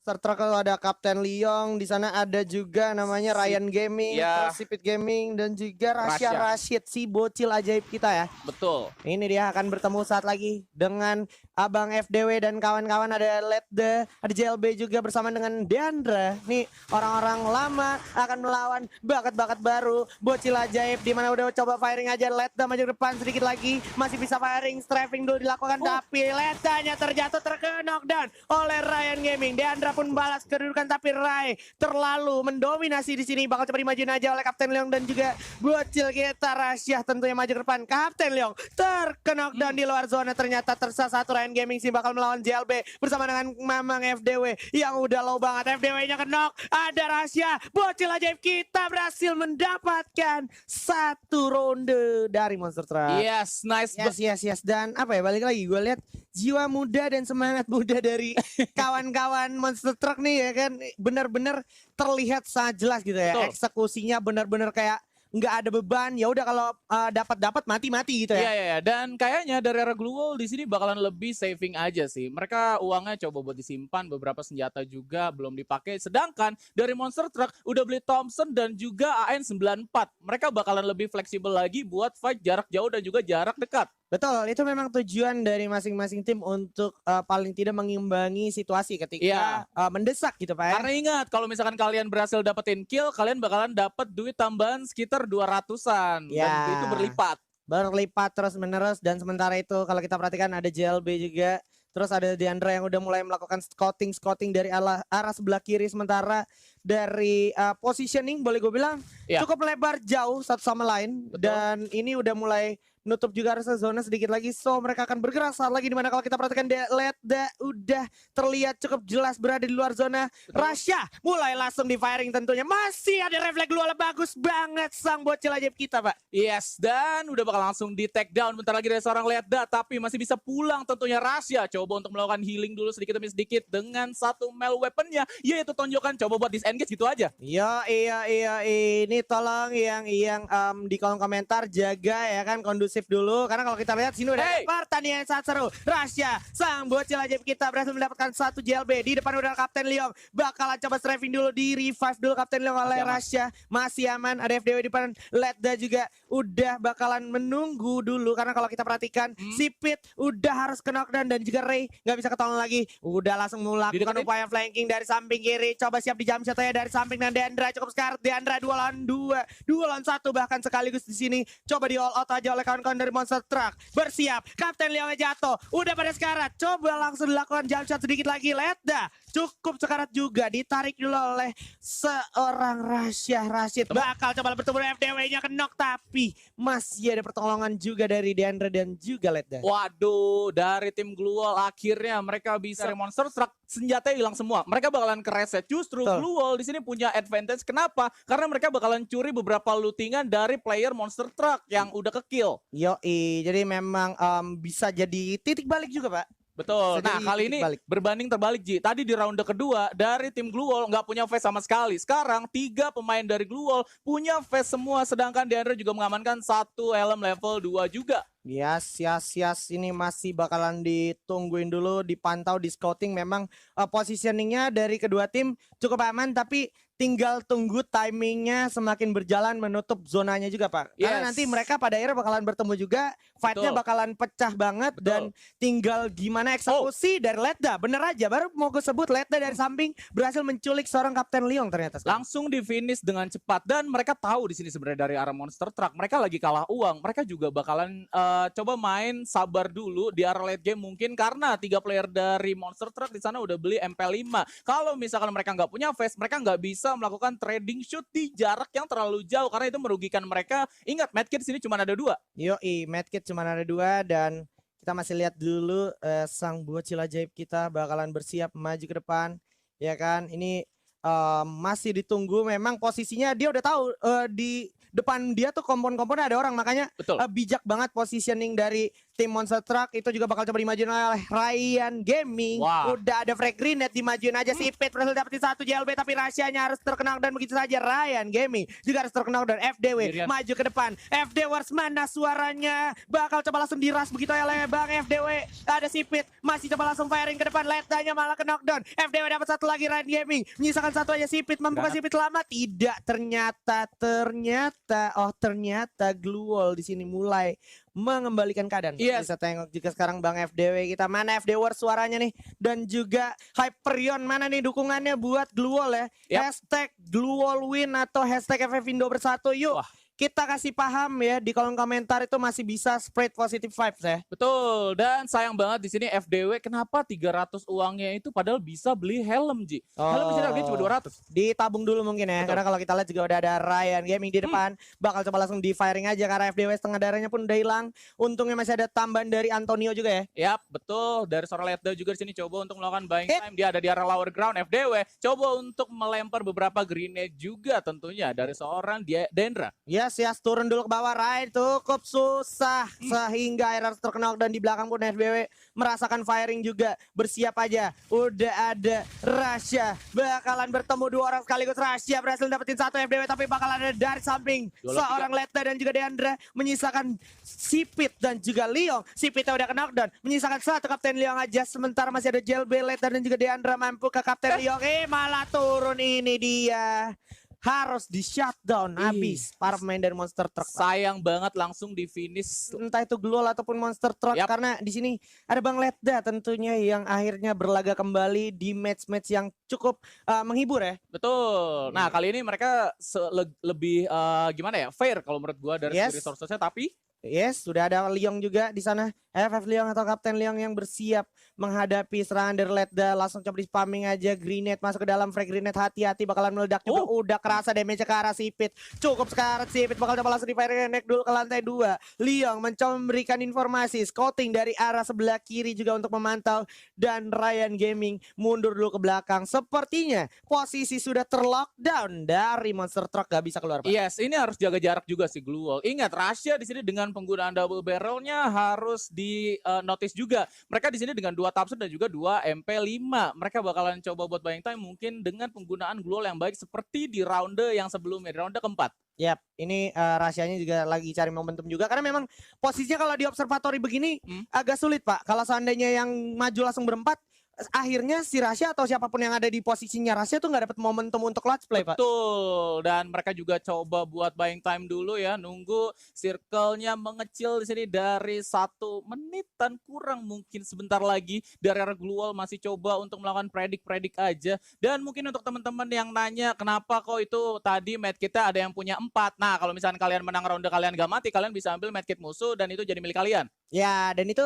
Serta kalau ada Kapten Leong, di sana ada juga namanya Ryan Gaming, ya. terus Sipit Gaming dan juga Rasya Rasya. Rashid, si bocil ajaib kita ya. Betul. Ini dia akan bertemu saat lagi dengan Abang FDW dan kawan-kawan, ada Letda, ada JLB juga bersama dengan Deandra. Nih orang-orang lama akan melawan bakat-bakat baru, bocil ajaib di mana udah coba firing aja. Letda maju ke depan sedikit lagi, masih bisa firing, strafing dulu dilakukan tapi Leddanya terjatuh terkena knockdown oleh Ryan Gaming. Deandra pun balas kedudukan tapi Rai terlalu mendominasi di sini. Bakal coba dimajuin aja oleh Kapten Leong dan juga bocil kita Rasya tentunya maju ke depan. Kapten Leong terkena knockdown di luar zona, ternyata tersisa satu. Ryan Gaming sih bakal melawan JLB bersama dengan Mamang FDW yang udah low banget. FDW-nya kenok, ada Rasya, bocil ajaib kita berhasil mendapatkan satu ronde dari Monster Truck. Yes, nice. Yes. Dan apa ya, balik lagi gue lihat jiwa muda dan semangat muda dari kawan-kawan Monster Truck nih ya kan, benar-benar terlihat sangat jelas gitu ya. Betul. Eksekusinya benar-benar kayak nggak ada beban, ya udah kalau dapat mati gitu ya. Iya. Dan kayaknya dari era Glue Wall di sini bakalan lebih saving aja sih. Mereka uangnya coba buat disimpan, beberapa senjata juga belum dipakai. Sedangkan dari Monster Truck udah beli Thompson dan juga AN94. Mereka bakalan lebih fleksibel lagi buat fight jarak jauh dan juga jarak dekat. Betul, itu memang tujuan dari masing-masing tim untuk paling tidak mengimbangi situasi ketika mendesak gitu Pak ya. Karena ingat, kalau misalkan kalian berhasil dapetin kill, kalian bakalan dapet duit tambahan sekitar 200-an. Dan itu berlipat. Berlipat terus menerus, dan sementara itu kalau kita perhatikan ada JLB juga. Terus ada Deandra yang udah mulai melakukan scouting dari arah sebelah kiri. Sementara dari positioning boleh gue bilang cukup lebar jauh satu sama lain. Betul. Dan ini udah mulai nutup juga rasa zona sedikit lagi. So mereka akan bergerak saat lagi, dimana kalau kita perhatikan Letda udah terlihat cukup jelas berada di luar zona. Rasya mulai langsung di firing tentunya. Masih ada refleks luar, bagus banget sang bocil ajaib kita Pak. Yes, dan udah bakal langsung di take down bentar lagi dari seorang Letda. Tapi masih bisa pulang tentunya Rasya. Coba untuk melakukan healing dulu sedikit demi sedikit dengan satu mail weaponnya, yaitu tonjokan. Coba buat disengage gitu aja. Iya. Ini tolong yang di kolom komentar jaga ya kan, kondusif dulu, karena kalau kita lihat sini udah pertandingan yang sangat seru. Rasya sang bocil ajaib kita berhasil mendapatkan satu JLB. Di depan udah Kapten Leong, bakalan coba strafing dulu, di revive dulu Kapten Leong oleh Rasya. Masih aman, ada FDW di depan. Letda juga udah bakalan menunggu dulu, karena kalau kita perhatikan Sipit udah harus ke knockdown dan juga Ray nggak bisa ketolong lagi. Udah langsung melakukan upaya flanking dari samping kiri. Coba siap di jam shot ya dari samping, dan Deandra cukup sekarat. Deandra 2 lawan 2, 2 lawan 1 bahkan sekaligus di sini. Coba di all out aja oleh kawan-kawan dari Monster Truck. Bersiap, Kapten Leongnya jatuh, udah pada sekarat. Coba langsung dilakukan jump shot sedikit lagi. Letda cukup sekarat juga, ditarik dulu oleh seorang Rasya Rashid. Bakal coba bertemu dengan FDW-nya ke knock, tapi masih ada pertolongan juga dari Deandra dan juga Letda. Waduh, dari tim Glue Wall akhirnya mereka bisa dari Monster Truck, senjatanya hilang semua. Mereka bakalan kereset. Justru Glue Wall di sini punya advantage. Kenapa? Karena mereka bakalan curi beberapa lootingan dari player Monster Truck yang udah ke-kill. Yoi, jadi memang bisa jadi titik balik juga Pak. Betul. Nah kali ini berbanding terbalik Ji. Tadi di ronde kedua dari tim Glue Wall nggak punya face sama sekali. Sekarang 3 pemain dari Glue Wall punya face semua. Sedangkan Deandra juga mengamankan 1 helm level 2 juga. Yes. Ini masih bakalan ditungguin dulu, dipantau, di scouting. Memang positioningnya dari kedua tim cukup aman, tapi tinggal tunggu timingnya semakin berjalan menutup zonanya juga Pak. Karena nanti mereka pada akhirnya bakalan bertemu juga, fightnya bakalan pecah banget. Dan tinggal gimana eksekusi dari Letda. Bener aja, baru mau gue sebut Letda dari samping berhasil menculik seorang Kapten Leong ternyata. Langsung di finish dengan cepat, dan mereka tahu di sini sebenarnya dari arah Monster Truck mereka lagi kalah uang. Mereka juga bakalan coba main sabar dulu di arah late game mungkin, karena 3 player dari Monster Truck di sana udah beli MP5. Kalau misalkan mereka nggak punya face, mereka nggak bisa melakukan trading shoot di jarak yang terlalu jauh, karena itu merugikan mereka. Ingat, medkit di sini cuma ada 2. Yoi, medkit cuma ada 2, dan kita masih lihat dulu sang bocil ajaib kita bakalan bersiap maju ke depan. Ya kan, ini masih ditunggu. Memang posisinya dia udah tahu di depan dia tuh kompon-komponnya ada orang, makanya bijak banget positioning dari tim Monster Truck itu juga bakal coba dimajuin oleh Ryan Gaming. Wah. Udah ada Frag Grenade dimajuin aja si Pit berhasil dapetin 1 JLB tapi rahasianya harus terkenal dan begitu saja Ryan Gaming juga harus terkenal dan FDW Sendirian. maju ke depan. FD Wars mana suaranya? Bakal coba langsung diras begitu oleh Bang FDW. Ada si Pit masih coba langsung firing ke depan. Letanya malah ke knockdown. FDW dapat satu lagi Ryan Gaming. Menyisakan satu aja si Pit. Membuka si Pit lama tidak ternyata Glue Wall di sini mulai mengembalikan keadaan. Yes. Bisa tengok juga sekarang Bang FDW kita. Mana FD Wars suaranya nih. Dan juga Hyperion mana nih dukungannya buat Glue Wall ya. Yep. Hashtag Glue Wall win atau hashtag FF Indo bersatu. Yuk. Wah. Kita kasih paham ya di kolom komentar itu masih bisa spread positive vibes ya. Betul, dan sayang banget di sini FDW kenapa 300 uangnya itu padahal bisa beli helm, Ji. Helm bisa harganya cuma 200. Ditabung dulu mungkin ya. Betul. Karena kalau kita lihat juga udah ada Ryan Gaming di depan. Bakal coba langsung di firing aja karena FDW setengah darahnya pun udah hilang. Untungnya masih ada tambahan dari Antonio juga ya. Yap, betul. Dari seorang Letda juga di sini coba untuk melakukan buying time. Dia ada di arah lower ground. FDW coba untuk melempar beberapa grenade juga tentunya dari seorang Dendra. Yes, turun dulu ke bawah. Ryan cukup susah sehingga harus terkenal dan di belakang pun FDW merasakan firing juga. Bersiap aja. Udah ada Rasya. Bakalan bertemu dua orang sekaligus. Rasya berhasil dapetin satu FDW tapi bakalan ada dari samping seorang Letta dan juga Deandra menyisakan Sipit dan juga Leong. Sipitnya udah ke knockdown. Menyisakan satu Kapten Leong aja. Sementara masih ada JLB, Letta dan juga Deandra mampu ke Kapten Leong. Malah turun ini dia. Harus di shutdown habis para pemain dari Monster Truck. Sayang banget langsung di finish. Entah itu Glue Wall ataupun Monster Truck. Yap. Karena di sini ada Bang Letda tentunya yang akhirnya berlaga kembali di match-match yang cukup menghibur ya. Betul. Nah kali ini mereka lebih gimana ya, fair kalau menurut gua dari segi resources-nya. Tapi yes, sudah ada Leong juga di sana. FF Leong atau Kapten Leong yang bersiap menghadapi serangan dari Letda. Langsung coba di spamming aja grenade masuk ke dalam frag grenade. Hati-hati bakalan meledak juga. Udah kerasa damage ke arah Sipit. Cukup sekarang Sipit bakal coba langsung di fire naik dulu ke lantai 2. Leong mencoba memberikan informasi scouting dari arah sebelah kiri juga untuk memantau. Dan Ryan Gaming mundur dulu ke belakang. Sepertinya posisi sudah terlockdown dari Monster Truck, gak bisa keluar Pak. yes, ini harus jaga jarak juga sih Glue Wall. Ingat Rasya di sini dengan penggunaan double barrelnya harus di notice juga. Mereka di sini dengan 2 Thompson dan juga 2 MP5. Mereka bakalan coba buat buying time mungkin dengan penggunaan Glue Wall yang baik seperti di ronde yang sebelumnya, di ronde keempat. Yap, ini rahasianya juga lagi cari momentum juga karena memang posisinya kalau di observatory begini agak sulit Pak. Kalau seandainya yang maju langsung berempat, akhirnya si Rasya atau siapapun yang ada di posisinya Rasya tuh nggak dapat momentum untuk clutch play Pak. Betul, dan mereka juga coba buat buying time dulu ya, nunggu circle-nya mengecil di sini dari 1 menitan kurang mungkin sebentar lagi. Dari arah Glue Wall masih coba untuk melakukan predik aja. Dan mungkin untuk teman-teman yang nanya kenapa kok itu tadi medkitnya ada yang punya 4. Nah kalau misalnya kalian menang ronde kalian gak mati, kalian bisa ambil medkit musuh dan itu jadi milik kalian. Ya, dan itu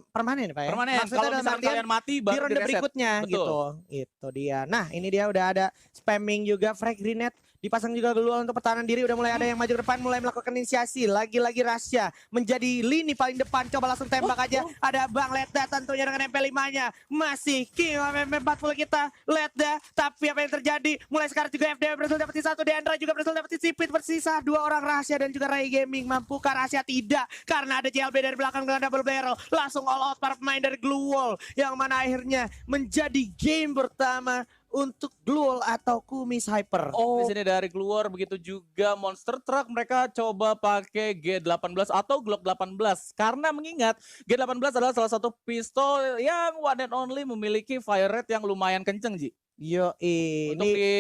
permanen Pak ya. Permanen, Maksudnya kalau dalam misalnya artian kalian mati di baru ronde di-reset. berikutnya Betul. gitu. Itu dia. Nah, ini dia udah ada spamming juga frag grenade, dipasang juga Glue Wall untuk pertahanan diri. Udah mulai ada yang maju ke depan, mulai melakukan inisiasi. Lagi-lagi Rasya menjadi lini paling depan. Coba langsung tembak aja. Ada Bang Letda tentunya dengan MP5-nya. Masih King of MP40 kita Letda. Tapi apa yang terjadi? Mulai sekarang juga FDW berhasil dapetin 1. Deandra juga berhasil dapetin Sipit. Bersisa 2 orang Rasya dan juga Ray Gaming. Mampukah Rasya? Tidak. Karena ada JLB dari belakang dengan double barrel. Langsung all out para pemain dari Glue Wall. Yang mana akhirnya menjadi game pertama untuk Glue Wall atau Kumis Hyper. Di sini dari keluar begitu juga Monster Truck mereka coba pakai G18 atau Glock 18 karena mengingat G18 adalah salah satu pistol yang one and only memiliki fire rate yang lumayan kenceng Ji. Yo, Untuk ini di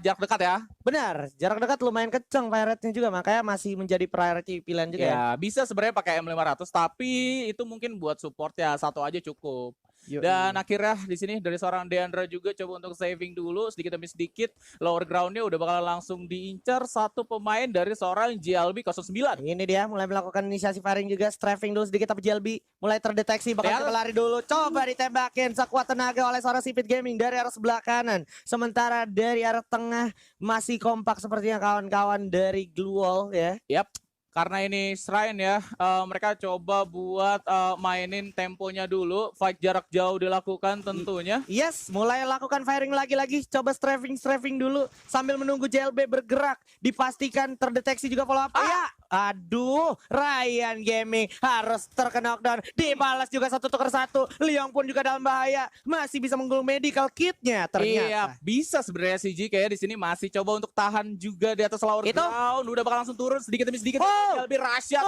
jarak dekat ya. benar, jarak dekat lumayan kenceng fire rate-nya juga, makanya masih menjadi priority pilihan juga. Ya bisa sebenarnya pakai M500 tapi itu mungkin buat support ya, 1 aja cukup. Dan akhirnya di sini dari seorang Deandra juga coba untuk saving dulu sedikit demi sedikit. Lower groundnya udah bakal langsung diincar 1 pemain dari seorang JLB 09. Ini dia mulai melakukan inisiasi firing juga, strafing dulu sedikit tapi JLB mulai terdeteksi bakal coba lari dulu. Coba ditembakin sekuat tenaga oleh seorang Sipit Gaming dari arah sebelah kanan. Sementara dari arah tengah masih kompak sepertinya kawan-kawan dari Glue Wall ya. Yap. Karena ini shrine ya, mereka coba buat mainin temponya dulu, fight jarak jauh dilakukan tentunya. Yes, mulai lakukan firing lagi-lagi, coba strafing dulu sambil menunggu JLB bergerak, dipastikan terdeteksi juga follow up. Ya, Aduh, Ryan Gaming harus terkena knockdown. Dibalas juga 1-1. Liang pun juga dalam bahaya. Masih bisa menggulung medical kitnya ternyata. Iya, bisa sebenarnya CG kayak di sini masih coba untuk tahan juga di atas lower ground. Udah bakal langsung turun sedikit demi sedikit. Lebih Rasya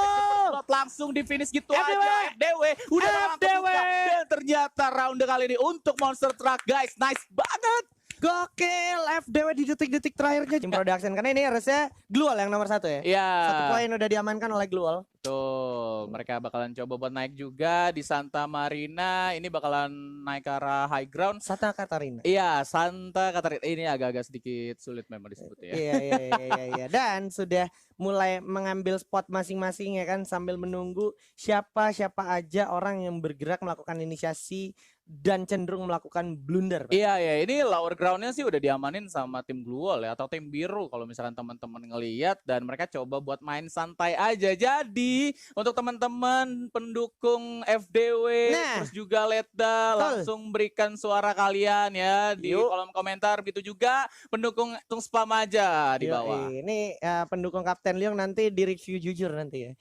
langsung di finish gitu aja. FDW udah langsung buka. Dan ternyata round kali ini untuk Monster Truck guys. Nice banget. Gokil, FDW di detik-detik terakhirnya Jim Production. Karena ini harusnya Glual yang nomor 1 ya. Iya. 1 poin udah diamankan oleh Glual. Tuh, mereka bakalan coba buat naik juga di Santa Marina. Ini bakalan naik ke arah high ground. Santa Catarina. Iya, Santa Catarina. Ini agak-agak sedikit sulit memang disebut ya. Iya. Dan sudah mulai mengambil spot masing-masing ya kan, sambil menunggu siapa aja orang yang bergerak melakukan inisiasi dan cenderung melakukan blunder. Iya, ini lower groundnya sih udah diamanin sama tim Glual ya, atau tim biru kalau misalkan teman-teman ngelihat, dan mereka coba buat main santai aja. Jadi untuk teman-teman pendukung FDW terus juga Letda langsung berikan suara kalian ya di kolom komentar, begitu juga pendukung tung spam aja di bawah. Ini pendukung Kapten Leong nanti di review jujur nanti ya.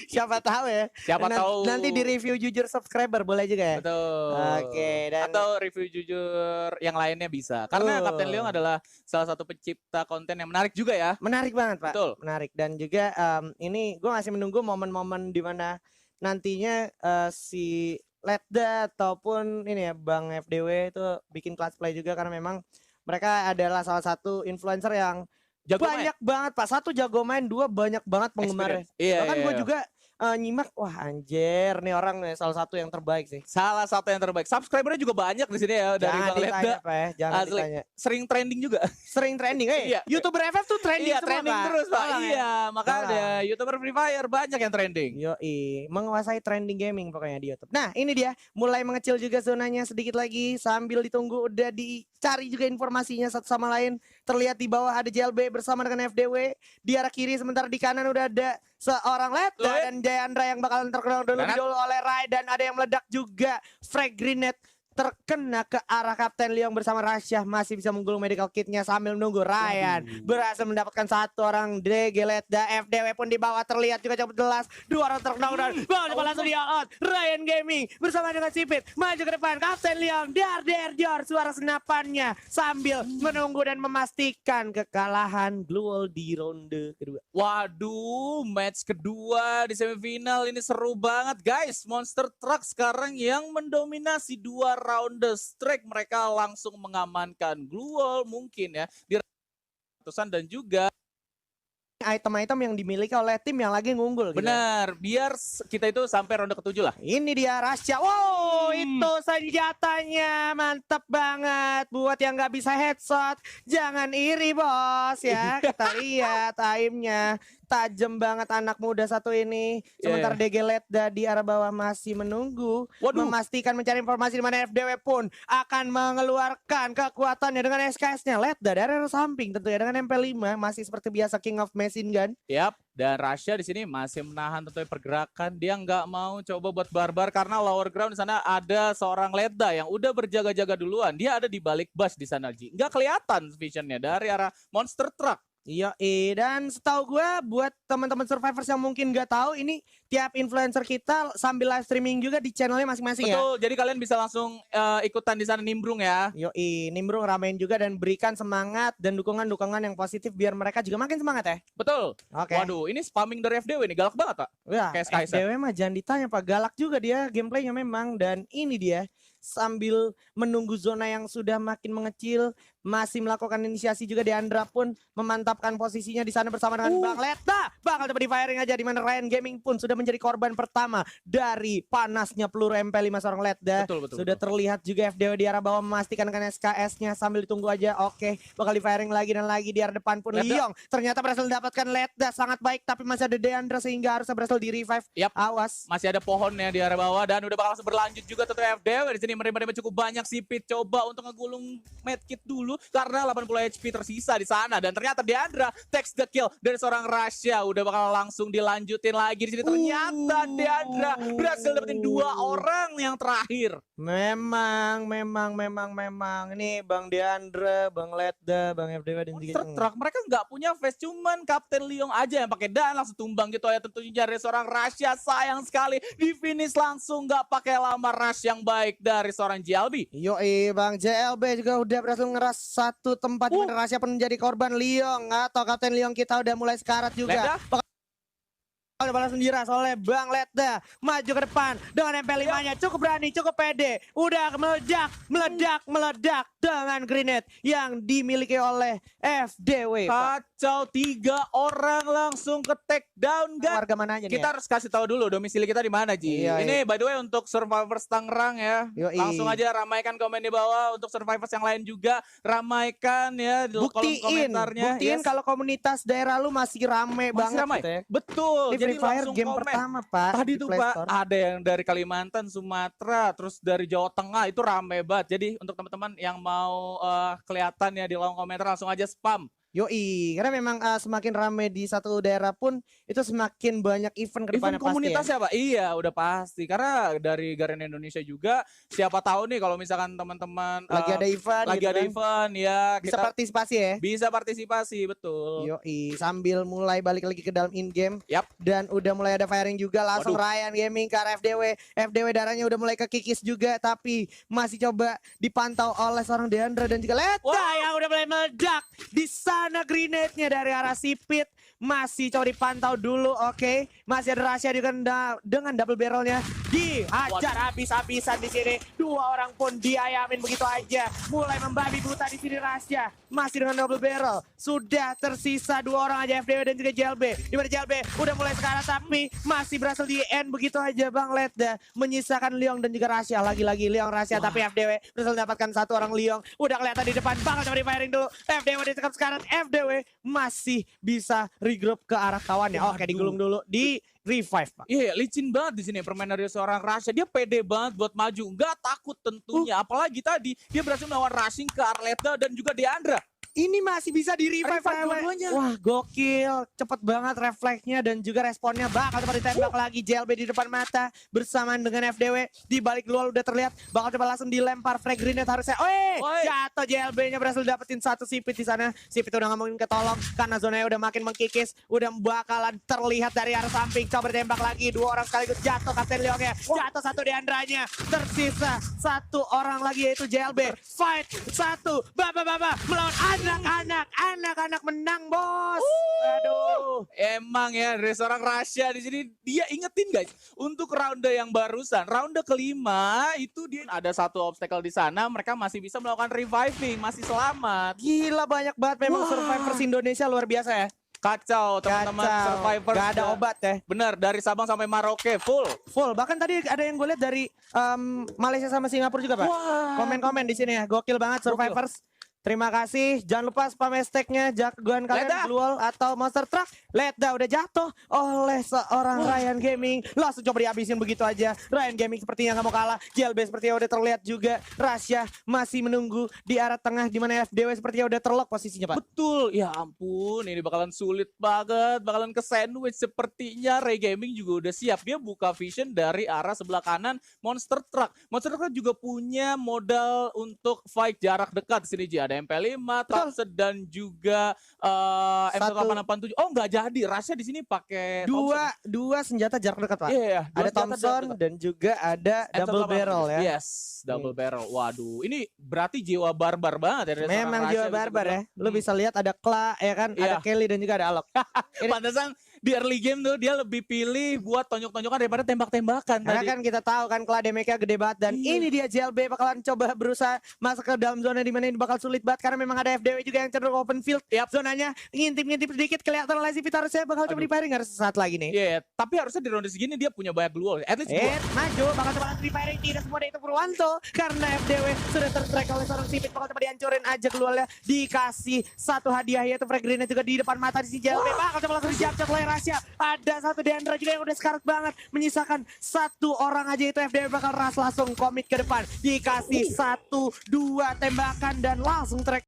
Siapa tahu ya. Siapa tahu. Nanti di review jujur subscriber boleh juga ya. Betul. Oke, dan atau review jujur yang lainnya bisa. Karena Kapten Leong adalah salah satu pencipta konten yang menarik juga ya. Menarik banget, Pak. Betul. Menarik, dan juga ini gue masih menunggu momen-momen di mana nantinya si Letda ataupun ini ya Bang FDW itu bikin class play juga, karena memang mereka adalah salah satu influencer yang banyak banget, Pak. 1 jago main, 2 banyak banget penggemarnya. Bahkan gue juga nyimak, wah anjir nih orang nih salah satu yang terbaik sih. Salah satu yang terbaik. Subscribernya juga banyak di sini ya dari Bang Letda. Jangan ditanya. Sering trending juga. Sering trending, YouTuber FF tuh trending semua, trending Pak. terus, Pak. Iya, makanya YouTuber Free Fire banyak yang trending. Menguasai trending gaming pokoknya di YouTube. Nah, ini dia mulai mengecil juga zonanya sedikit lagi sambil ditunggu, udah dicari juga informasinya satu sama lain. Terlihat di bawah ada JLB bersama dengan FDW di arah kiri, sementara di kanan udah ada seorang Letda dan Jayandra yang bakalan terkenal dulu oleh Rai, dan ada yang meledak juga. Frag grenade terkena ke arah Kapten Leong bersama Rasya, masih bisa menggulung medical kitnya sambil menunggu. Ryan berhasil mendapatkan 1 orang. DG Letda, FDW pun di bawah terlihat juga cukup jelas. 2 orang terkena dan langsung di out. Ryan Gaming bersama dengan Sipit maju ke depan. Kapten Leong dar suara senapannya sambil menunggu dan memastikan kekalahan Glual di ronde kedua. Waduh, match kedua di semifinal ini seru banget guys. Monster Truck sekarang yang mendominasi 2 round strike, mereka langsung mengamankan Glual mungkin ya di ratusan, dan juga item-item yang dimiliki oleh tim yang lagi ngunggul. Benar, biar kita itu sampai ronde ke-7 lah. Ini dia Rasya. Wow, itu senjatanya mantap banget. Buat yang nggak bisa headshot, jangan iri bos ya. Kita lihat aimnya. Tajam banget anak muda satu ini. Sementara DG Letda di arah bawah masih menunggu, memastikan mencari informasi di mana FDW pun akan mengeluarkan kekuatannya dengan SKS-nya. Letda dari arah samping tentunya dengan MP5 masih seperti biasa King of Machine Gun. Dan Rasya di sini masih menahan tentunya pergerakan. Dia nggak mau coba buat barbar karena lower ground di sana ada seorang Letda yang udah berjaga-jaga duluan. Dia ada di balik bus di sana, Ji. Nggak kelihatan visionnya dari arah Monster Truck. Dan setahu gue buat teman-teman survivors yang mungkin nggak tahu, ini tiap influencer kita sambil live streaming juga di channelnya masing-masing. Betul, jadi kalian bisa langsung ikutan di sana nimbrung ya. Nimbrung, ramein juga dan berikan semangat dan dukungan-dukungan yang positif biar mereka juga makin semangat ya. Betul. Waduh, ini spamming dari FDW nih, galak banget Pak. FDW mah jangan ditanya Pak, galak juga dia gameplaynya memang. Dan ini dia sambil menunggu zona yang sudah makin mengecil, masih melakukan inisiasi juga. Diandra pun memantapkan posisinya di sana bersama dengan Bang Letda. Bakal dapat di firing aja, di mana Ryan Gaming pun sudah menjadi korban pertama dari panasnya peluru MP5 seorang Letda. Sudah terlihat juga FDW di arah bawah memastikan dengan SKS-nya sambil ditunggu aja. Bakal di firing lagi dan lagi. Di arah depan pun Liong ternyata berhasil mendapatkan Letda sangat baik, tapi masih ada Deandra sehingga harusnya berhasil di revive. Awas. Masih ada pohonnya di arah bawah dan udah bakal langsung berlanjut juga tentu FDW di sini sini menerima cukup banyak. Sipit coba untuk ngegulung medkit dulu karena 80 HP tersisa di sana dan ternyata Deandra takes the kill dari seorang Rasya. Udah bakal langsung dilanjutin lagi di sini. Ternyata Deandra berhasil dapetin 2 orang yang terakhir. Memang ini Bang Deandra, Bang Ledda, Bang FDW dan juga Monster Truck mereka nggak punya face, cuman Kapten Leong aja yang pakai dan langsung tumbang gitu ya tentunya dari seorang Rasya. Sayang sekali di finish langsung nggak pakai lama rush yang baik dari seorang JLB. Yoi, Bang JLB juga udah berhasil ngeras satu tempat di mana Rasya pun menjadi korban Leong atau Kapten Leong kita udah mulai sekarat juga. Udah balas diras oleh Bang Ledda, maju ke depan dengan MP5-nya cukup berani, cukup pede, udah meledak dengan grenade yang dimiliki oleh FDW. Kacau, 3 orang langsung ke take down guys. Warga mananya nih? Kita harus kasih tahu dulu domisili kita di mana Ji. Iya, ini by the way untuk Survivors Tangerang ya. Yoi. Langsung aja ramaikan komen di bawah, untuk Survivors yang lain juga ramaikan ya di kolom komentarnya. Buktiin kalau komunitas daerah lu masih rame banget ramai. gitu ya. Betul. Di Free Fire game komen. pertama Pak. Tadi tuh Pak ada yang dari Kalimantan, Sumatera, terus dari Jawa Tengah, itu rame banget. Jadi untuk teman-teman yang mau kelihatan ya di kolom komentar langsung aja spam. Yoi, karena memang semakin ramai di satu daerah pun itu semakin banyak event ke depannya pasti komunitas ya. Pak? Iya, udah pasti. Karena dari Garena Indonesia juga siapa tahu nih kalau misalkan teman-teman Lagi ada event lagi gitu ada kan. event ya, Bisa kita partisipasi ya. bisa partisipasi, betul. Yoi, sambil mulai balik lagi ke dalam in-game. Yap. Dan udah mulai ada firing juga langsung Ryan Gaming ke arah FDW. FDW darahnya udah mulai kekikis juga tapi masih coba dipantau oleh seorang Deandra dan juga Ledda yang udah mulai meledak. Di sana grenade-nya dari arah Sipit masih coba dipantau dulu. Oke. Masih ada Rasya dengan double barrelnya dihajar habis-habisan di sini. 2 orang pun diayamin begitu aja. Mulai membabi buta di sini Rasya. Masih dengan double barrel. Sudah tersisa 2 orang aja FDW dan juga JLB. Di mana JLB udah mulai sekarang tapi masih berhasil di end begitu aja Bang Ledda. Menyisakan Leong dan juga Rasya. Lagi-lagi Leong Rasya tapi FDW berhasil mendapatkan 1 orang Leong. Udah kelihatan di depan. Bakal coba di firing dulu. FDW dicekap sekarang. FDW masih bisa regroup ke arah kawannya. Oke, digulung dulu di revive Pak. Iya, licin banget di sini permainan dari seorang Rasya. Dia pede banget buat maju, nggak takut tentunya. Apalagi tadi dia berhasil melawan rushing ke Arleta dan juga Deandra. Ini masih bisa di revive dua-duanya. Wah, gokil. Cepet banget refleksnya dan juga responnya. Bakal coba ditembak lagi JLB di depan mata bersamaan dengan FDW. Di balik luar udah terlihat. Bakal coba langsung dilempar frag grenade harusnya. Jatuh JLB-nya berhasil dapetin 1 Sipit di sana. Sipit udah nggak mungkin ketolong karena zonanya udah makin mengkikis. Udah bakalan terlihat dari arah samping. Coba ditembak lagi. 2 orang sekaligus jatuh Kapten Leongnya. Jatuh 1 Deandranya. Tersisa 1 orang lagi yaitu JLB. Fight 1. Baba melawan anak-anak menang bos. Aduh. Emang ya dari seorang Rasya di sini dia ingetin guys untuk ronde yang barusan, ronde kelima itu dia ada 1 obstacle di sana, mereka masih bisa melakukan reviving, masih selamat. Gila banyak banget memang Survivors Indonesia luar biasa ya. Kacau teman-teman Survivors. Gak ada obat ya. Bener, dari Sabang sampai Merauke full. Bahkan tadi ada yang gue lihat dari Malaysia sama Singapura juga Pak. Komen-komen di sini ya. Gokil banget Survivors. Terima kasih. Jangan lupa spam hashtagnya jagoan kalian Gluol atau Monster Truck. Ledda udah jatuh oleh seorang Ryan Gaming. Langsung coba dihabisin begitu aja. Ryan Gaming sepertinya nggak mau kalah. JLB sepertinya udah terlihat juga. Rasya masih menunggu di arah tengah di mana FDW sepertinya udah terlock posisinya Pak. Betul. Ya ampun, ini bakalan sulit banget. Bakalan ke sandwich sepertinya. Ray Gaming juga udah siap. Dia buka vision dari arah sebelah kanan Monster Truck. Monster Truck juga punya modal untuk fight jarak dekat di sini. Ada MP5, Thompson dan juga M1887. Oh nggak jadi, Rasya di sini pakai dua senjata jarak dekat Pak. Iya, ada Thompson dan juga ada double barrel ya. Yes, double barrel. Waduh, ini berarti jiwa barbar banget ya. Memang jiwa barbar ya. Lu bisa lihat ada Kla ya kan, ada Kelly dan juga ada Alok. Pantesan di early game tuh dia lebih pilih buat tonjok-tonjokan daripada tembak-tembakan. Karena kan kita tahu kan Kla damage-nya gede banget dan ini dia JLB bakalan coba berusaha masuk ke dalam zona di mana ini bakal sulit banget karena memang ada FDW juga yang cenderung open field. Zonanya ngintip-ngintip sedikit kelihatan oleh Sipit harusnya bakal coba di-firing harus sesaat lagi nih. Iya, tapi harusnya di ronde segini dia punya banyak glue. At least maju bakal coba di-firing tidak semudah itu Purwanto karena FDW sudah tertrack oleh seorang Sipit bakal coba dihancurin aja glue-nya dikasih 1 hadiah yaitu frag grenade juga di depan mata di si JLB bakal coba langsung dijabcot oleh Rasya. Ada satu Deandra juga yang udah sekarat banget. Menyisakan satu orang aja itu FDM bakal langsung komit ke depan. Dikasih 1-2 tembakan dan langsung track.